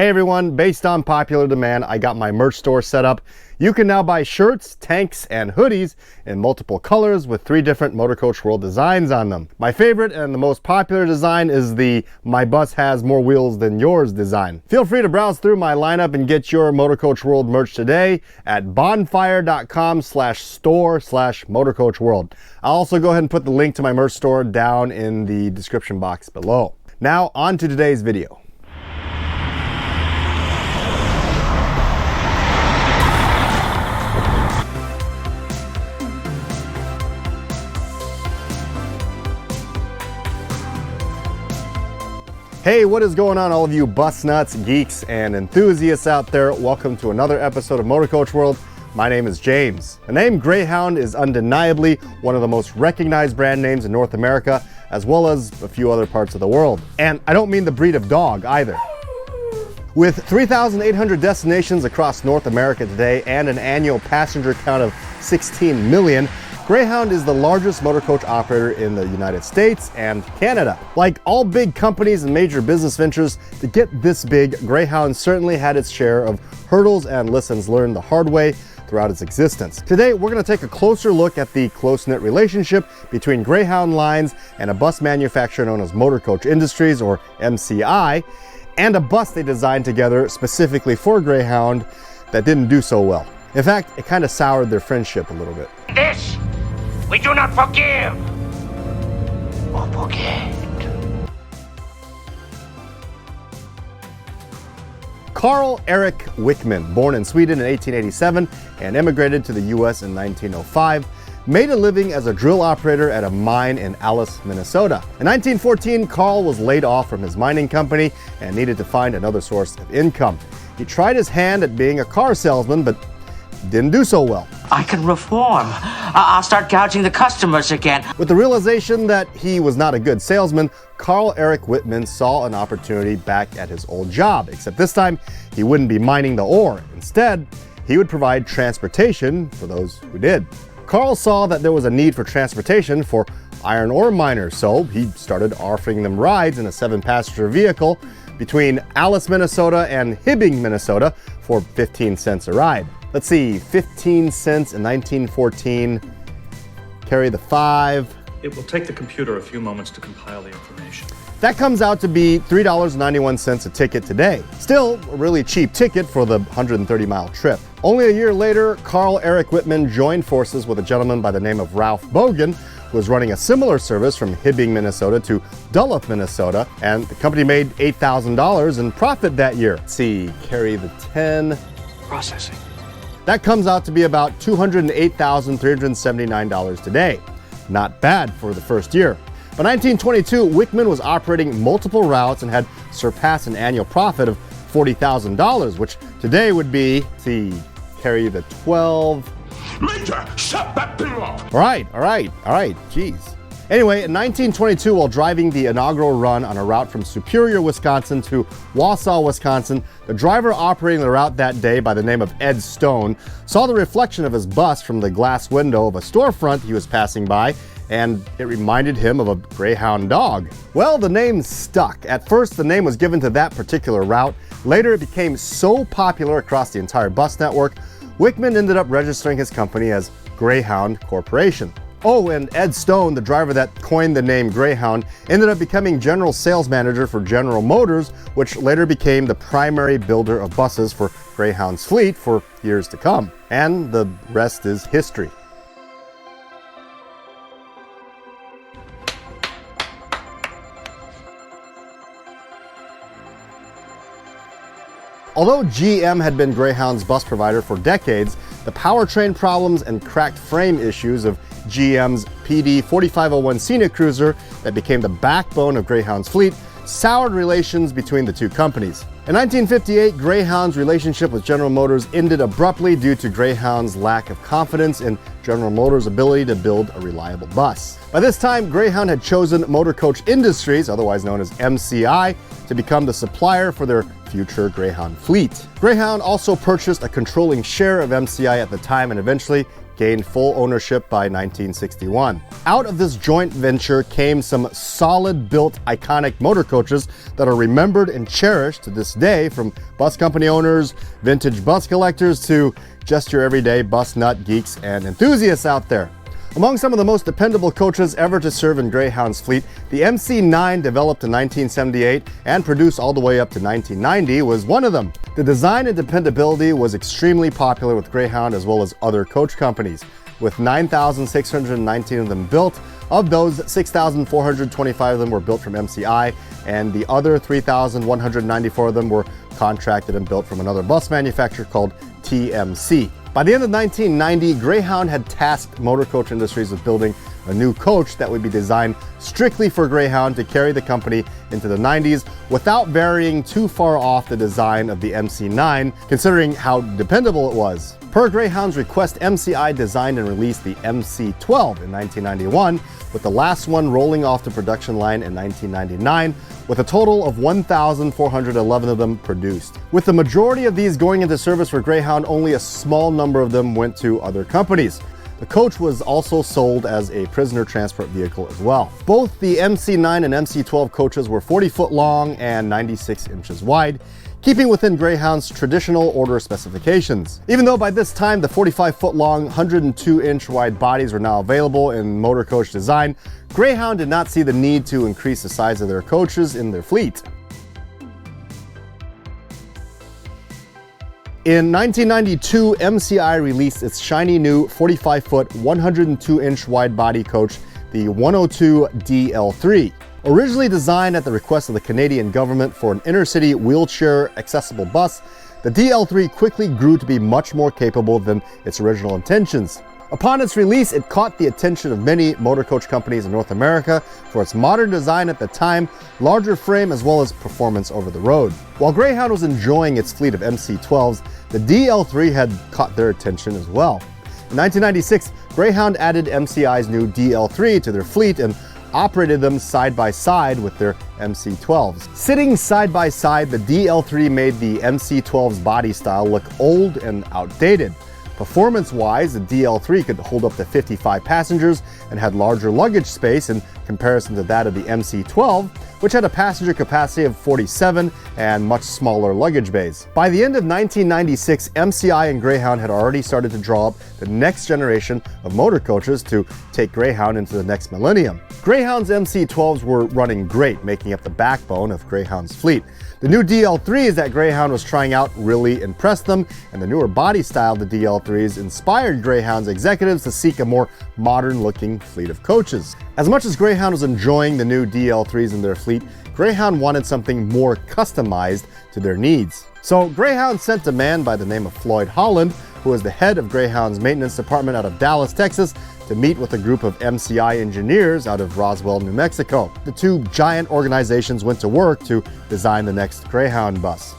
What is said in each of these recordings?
Hey everyone, based on popular demand, I got my merch store set up. You can now buy shirts, tanks, and hoodies in multiple colors with 3 different Motorcoach World designs on them. My favorite and the most popular design is the "My bus has more wheels than yours" design. Feel free to browse through my lineup and get your Motorcoach World merch today at bonfire.com/store/motorcoachworld. I'll also go ahead and put the link to my merch store down in the description box below. Now on to today's video. Hey, what is going on, all of you bus nuts, geeks, and enthusiasts out there? Welcome to another episode of Motorcoach World. My name is James. The name Greyhound is undeniably one of the most recognized brand names in North America, as well as a few other parts of the world. And I don't mean the breed of dog either. With 3,800 destinations across North America today and an annual passenger count of 16 million, Greyhound is the largest motor coach operator in the United States and Canada. Like all big companies and major business ventures, to get this big, Greyhound certainly had its share of hurdles and lessons learned the hard way throughout its existence. Today, we're going to take a closer look at the close-knit relationship between Greyhound lines and a bus manufacturer known as Motorcoach Industries, or MCI, and a bus they designed together specifically for Greyhound that didn't do so well. In fact, it kind of soured their friendship a little bit. This we do not forgive or forget. Carl Eric Wickman, born in Sweden in 1887 and immigrated to the US in 1905, made a living as a drill operator at a mine in Alice, Minnesota. In 1914, Carl was laid off from his mining company and needed to find another source of income. He tried his hand at being a car salesman, but didn't do so well. I can reform. I'll start gouging the customers again. With the realization that he was not a good salesman, Carl Eric Wickman saw an opportunity back at his old job, except this time he wouldn't be mining the ore. Instead, he would provide transportation for those who did. Carl saw that there was a need for transportation for iron ore miners, so he started offering them rides in a 7-passenger vehicle between Alice, Minnesota and Hibbing, Minnesota for 15 cents a ride. Let's see, 15 cents in 1914, carry the 5. It will take the computer a few moments to compile the information. That comes out to be $3.91 a ticket today. Still a really cheap ticket for the 130-mile trip. Only a year later, Carl Eric Wickman joined forces with a gentleman by the name of Ralph Bogan, who was running a similar service from Hibbing, Minnesota to Duluth, Minnesota, and the company made $8,000 in profit that year. Let's see, carry the 10. Processing. That comes out to be about $208,379 today. Not bad for the first year. By 1922, Wickman was operating multiple routes and had surpassed an annual profit of $40,000, which today would be, carry the 12. Major, shut that thing off! All right, geez. Anyway, in 1922, while driving the inaugural run on a route from Superior, Wisconsin to Wausau, Wisconsin, the driver operating the route that day by the name of Ed Stone saw the reflection of his bus from the glass window of a storefront he was passing by, and it reminded him of a Greyhound dog. Well, the name stuck. At first, the name was given to that particular route. Later, it became so popular across the entire bus network, Wickman ended up registering his company as Greyhound Corporation. Oh, and Ed Stone, the driver that coined the name Greyhound, ended up becoming general sales manager for General Motors, which later became the primary builder of buses for Greyhound's fleet for years to come. And the rest is history. Although GM had been Greyhound's bus provider for decades, the powertrain problems and cracked frame issues of GM's PD 4501 Scenic Cruiser that became the backbone of Greyhound's fleet soured relations between the two companies. In 1958, Greyhound's relationship with General Motors ended abruptly due to Greyhound's lack of confidence in General Motors' ability to build a reliable bus. By this time, Greyhound had chosen Motorcoach Industries, otherwise known as MCI, to become the supplier for their future Greyhound fleet. Greyhound also purchased a controlling share of MCI at the time and eventually gained full ownership by 1961. Out of this joint venture came some solid-built, iconic motor coaches that are remembered and cherished to this day, from bus company owners, vintage bus collectors, to just your everyday bus nut geeks and enthusiasts out there. Among some of the most dependable coaches ever to serve in Greyhound's fleet, the MC9, developed in 1978 and produced all the way up to 1990, was one of them. The design and dependability was extremely popular with Greyhound as well as other coach companies. With 9,619 of them built, of those, 6,425 of them were built from MCI, and the other 3,194 of them were contracted and built from another bus manufacturer called TMC. By the end of 1990, Greyhound had tasked Motor Coach Industries with building a new coach that would be designed strictly for Greyhound to carry the company into the 90s without varying too far off the design of the MC9, considering how dependable it was. Per Greyhound's request, MCI designed and released the MC12 in 1991, with the last one rolling off the production line in 1999, with a total of 1,411 of them produced. With the majority of these going into service for Greyhound, only a small number of them went to other companies. The coach was also sold as a prisoner transport vehicle as well. Both the MC9 and MC12 coaches were 40 foot long and 96 inches wide, keeping within Greyhound's traditional order specifications. Even though by this time the 45-foot long, 102-inch wide bodies were now available in motor coach design, Greyhound did not see the need to increase the size of their coaches in their fleet. In 1992, MCI released its shiny new 45-foot, 102-inch wide body coach, the 102 DL3. Originally designed at the request of the Canadian government for an inner-city wheelchair-accessible bus, the DL3 quickly grew to be much more capable than its original intentions. Upon its release, it caught the attention of many motor coach companies in North America for its modern design at the time, larger frame, as well as performance over the road. While Greyhound was enjoying its fleet of MC12s, the DL3 had caught their attention as well. In 1996, Greyhound added MCI's new DL3 to their fleet and operated them side by side with their MC12s. Sitting side by side, the DL3 made the MC12's body style look old and outdated. Performance-wise, the DL3 could hold up to 55 passengers and had larger luggage space in comparison to that of the MC12, which had a passenger capacity of 47 and much smaller luggage bays. By the end of 1996, MCI and Greyhound had already started to draw up the next generation of motor coaches to take Greyhound into the next millennium. Greyhound's MC12s were running great, making up the backbone of Greyhound's fleet. The new DL3s that Greyhound was trying out really impressed them, and the newer body style of the DL3s inspired Greyhound's executives to seek a more modern-looking fleet of coaches. As much as Greyhound was enjoying the new DL3s in their fleet, Greyhound wanted something more customized to their needs. So Greyhound sent a man by the name of Floyd Holland, who was the head of Greyhound's maintenance department out of Dallas, Texas, to meet with a group of MCI engineers out of Roswell, New Mexico. The two giant organizations went to work to design the next Greyhound bus.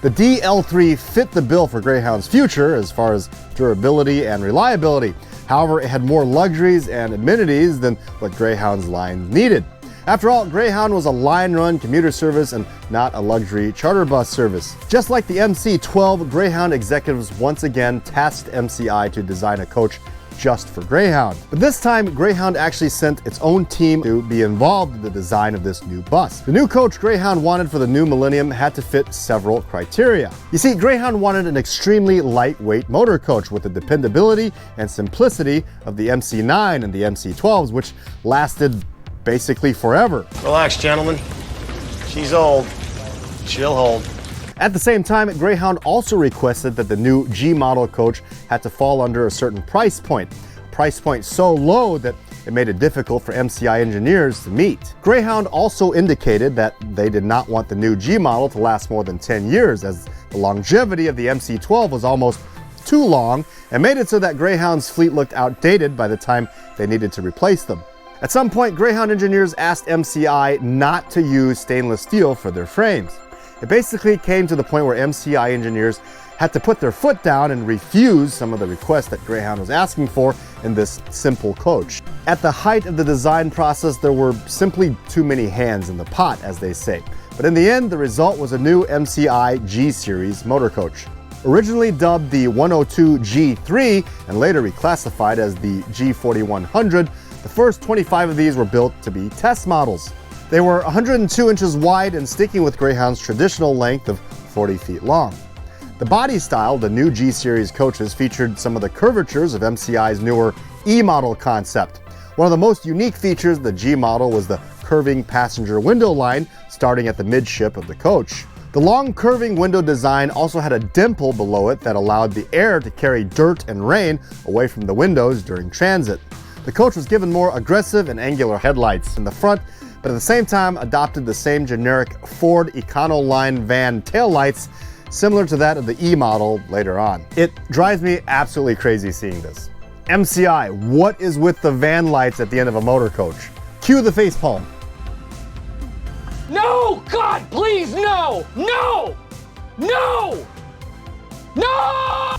The DL3 fit the bill for Greyhound's future as far as durability and reliability. However, it had more luxuries and amenities than what Greyhound's line needed. After all, Greyhound was a line-run commuter service and not a luxury charter bus service. Just like the MC12, Greyhound executives once again tasked MCI to design a coach just for Greyhound. But this time, Greyhound actually sent its own team to be involved in the design of this new bus. The new coach Greyhound wanted for the new millennium had to fit several criteria. You see, Greyhound wanted an extremely lightweight motor coach with the dependability and simplicity of the MC9 and the MC12s, which lasted basically forever. Relax, gentlemen. She's old. She'll hold. At the same time, Greyhound also requested that the new G model coach had to fall under a certain price point so low that it made it difficult for MCI engineers to meet. Greyhound also indicated that they did not want the new G model to last more than 10 years, as the longevity of the MC12 was almost too long and made it so that Greyhound's fleet looked outdated by the time they needed to replace them. At some point, Greyhound engineers asked MCI not to use stainless steel for their frames. It basically came to the point where MCI engineers had to put their foot down and refuse some of the requests that Greyhound was asking for in this simple coach. At the height of the design process, there were simply too many hands in the pot, as they say. But in the end, the result was a new MCI G-Series motor coach. Originally dubbed the 102 G3 and later reclassified as the G4100, the first 25 of these were built to be test models. They were 102 inches wide and sticking with Greyhound's traditional length of 40 feet long. The body style, the new G-Series coaches, featured some of the curvatures of MCI's newer E-model concept. One of the most unique features of the G model was the curving passenger window line starting at the midship of the coach. The long curving window design also had a dimple below it that allowed the air to carry dirt and rain away from the windows during transit. The coach was given more aggressive and angular headlights in the front, but at the same time adopted the same generic Ford Econoline van taillights, similar to that of the E model later on. It drives me absolutely crazy seeing this. MCI, what is with the van lights at the end of a motor coach? Cue the facepalm. No! God, please, no! No! No! No!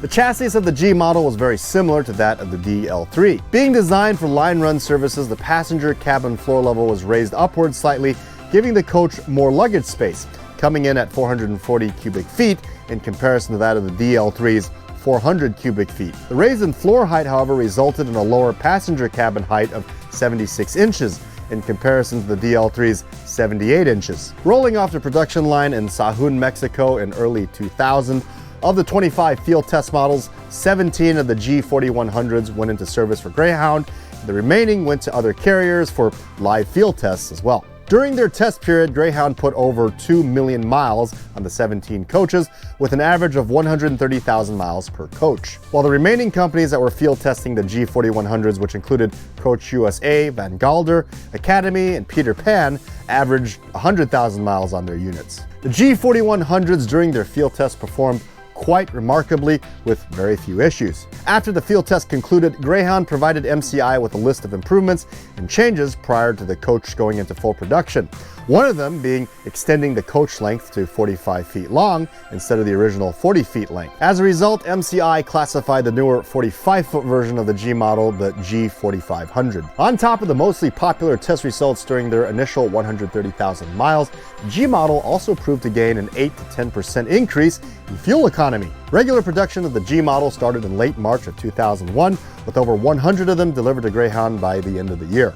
The chassis of the G model was very similar to that of the DL3. Being designed for line run services, the passenger cabin floor level was raised upward slightly, giving the coach more luggage space, coming in at 440 cubic feet in comparison to that of the DL3's 400 cubic feet. The raise in floor height, however, resulted in a lower passenger cabin height of 76 inches in comparison to the DL3's 78 inches. Rolling off the production line in Sahun, Mexico in early 2000, of the 25 field test models, 17 of the G4100s went into service for Greyhound. The remaining went to other carriers for live field tests as well. During their test period, Greyhound put over 2 million miles on the 17 coaches, with an average of 130,000 miles per coach. While the remaining companies that were field testing the G4100s, which included Coach USA, Van Galder, Academy, and Peter Pan, averaged 100,000 miles on their units. The G4100s during their field test performed quite remarkably with very few issues. After the field test concluded, Greyhound provided MCI with a list of improvements and changes prior to the coach going into full production. One of them being extending the coach length to 45 feet long instead of the original 40 feet length. As a result, MCI classified the newer 45-foot version of the G model the G4500. On top of the mostly popular test results during their initial 130,000 miles, the G model also proved to gain an 8 to 10% increase in fuel economy. Regular production of the G model started in late March of 2001, with over 100 of them delivered to Greyhound by the end of the year.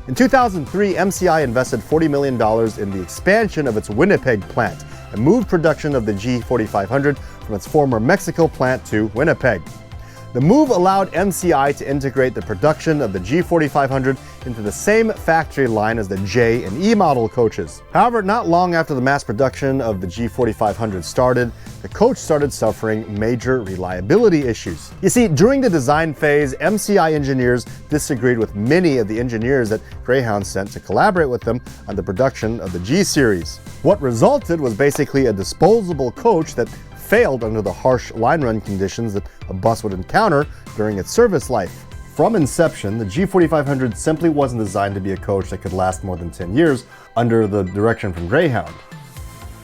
In 2003, MCI invested $40 million in the expansion of its Winnipeg plant and moved production of the G4500 from its former Mexico plant to Winnipeg. The move allowed MCI to integrate the production of the G4500 into the same factory line as the J and E model coaches. However, not long after the mass production of the G4500 started, the coach started suffering major reliability issues. You see, during the design phase, MCI engineers disagreed with many of the engineers that Greyhound sent to collaborate with them on the production of the G-Series. What resulted was basically a disposable coach that failed under the harsh line run conditions that a bus would encounter during its service life. From inception, the G4500 simply wasn't designed to be a coach that could last more than 10 years under the direction from Greyhound.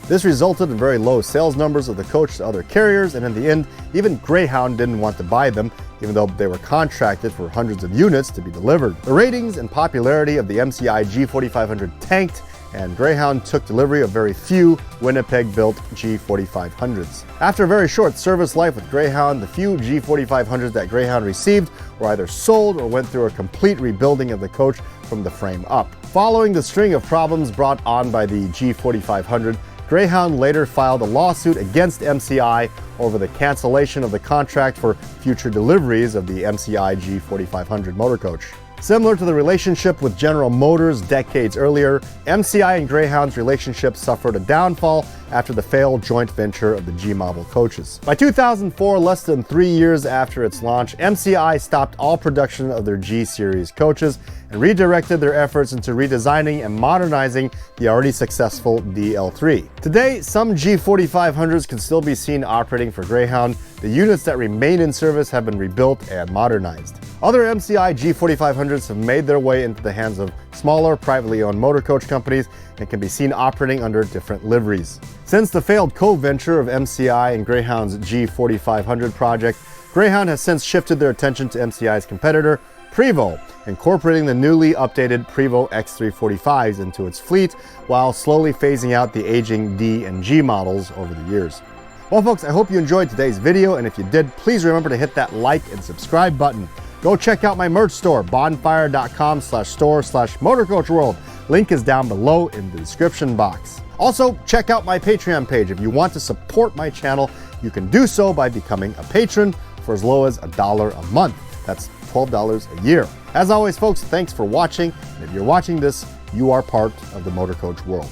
This resulted in very low sales numbers of the coach to other carriers, and in the end, even Greyhound didn't want to buy them, even though they were contracted for hundreds of units to be delivered. The ratings and popularity of the MCI G4500 tanked, and Greyhound took delivery of very few Winnipeg-built G4500s. After a very short service life with Greyhound, the few G4500s that Greyhound received were either sold or went through a complete rebuilding of the coach from the frame up. Following the string of problems brought on by the G4500, Greyhound later filed a lawsuit against MCI over the cancellation of the contract for future deliveries of the MCI G4500 motor coach. Similar to the relationship with General Motors decades earlier, MCI and Greyhound's relationship suffered a downfall after the failed joint venture of the G model coaches. By 2004, less than 3 years after its launch, MCI stopped all production of their G-Series coaches and redirected their efforts into redesigning and modernizing the already successful DL3. Today, some G4500s can still be seen operating for Greyhound. The units that remain in service have been rebuilt and modernized. Other MCI G4500s have made their way into the hands of smaller, privately owned motor coach companies and can be seen operating under different liveries. Since the failed co-venture of MCI and Greyhound's G4500 project, Greyhound has since shifted their attention to MCI's competitor, Prevost, incorporating the newly updated Prevost X345s into its fleet while slowly phasing out the aging D and G models over the years. Well folks, I hope you enjoyed today's video, and if you did, please remember to hit that like and subscribe button. Go check out my merch store, bonfire.com/store/motorcoachworld. Link is down below in the description box. Also, check out my Patreon page. If you want to support my channel, you can do so by becoming a patron for as low as $1 a month. That's $12 a year. As always folks, thanks for watching, and if you're watching this, you are part of the Motorcoach world.